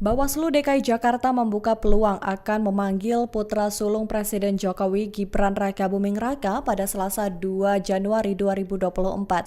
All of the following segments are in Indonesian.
Bawaslu DKI Jakarta membuka peluang akan memanggil putra sulung Presiden Jokowi Gibran Rakabuming Raka pada Selasa 2 Januari 2024.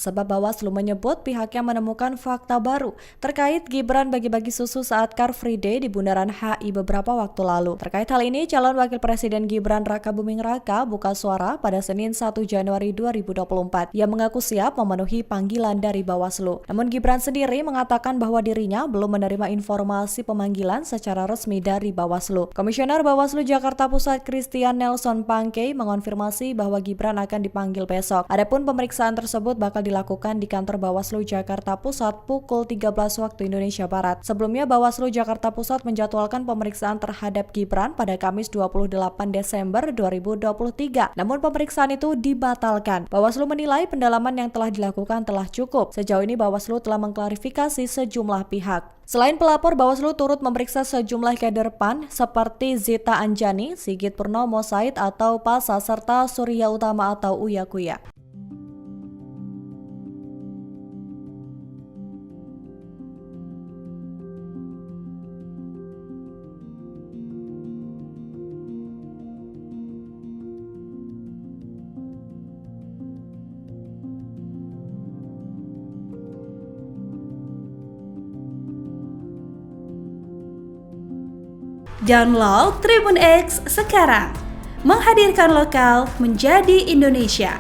Sebab Bawaslu menyebut pihaknya menemukan fakta baru terkait Gibran bagi-bagi susu saat Car Free Day di Bundaran HI beberapa waktu lalu. Terkait hal ini, calon Wakil Presiden Gibran Rakabuming Raka buka suara pada Senin 1 Januari 2024. Ia mengaku siap memenuhi panggilan dari Bawaslu. Namun Gibran sendiri mengatakan bahwa dirinya belum menerima informasi pemanggilan secara resmi dari Bawaslu. Komisioner Bawaslu Jakarta Pusat Christian Nelson Pangkey mengonfirmasi bahwa Gibran akan dipanggil besok. Adapun pemeriksaan tersebut bakal dilakukan di kantor Bawaslu Jakarta Pusat pukul 13 waktu Indonesia Barat. Sebelumnya Bawaslu Jakarta Pusat menjadwalkan pemeriksaan terhadap Gibran pada Kamis 28 Desember 2023. Namun pemeriksaan itu dibatalkan. Bawaslu menilai pendalaman yang telah dilakukan telah cukup. Sejauh ini Bawaslu telah mengklarifikasi sejumlah pihak. Selain pelapor, Bawaslu turut memeriksa sejumlah kader PAN seperti Zita Anjani, Sigit Purnomo Said atau Pasa, serta Surya Utama atau Uya Kuya. Download Tribun X sekarang, menghadirkan lokal menjadi Indonesia.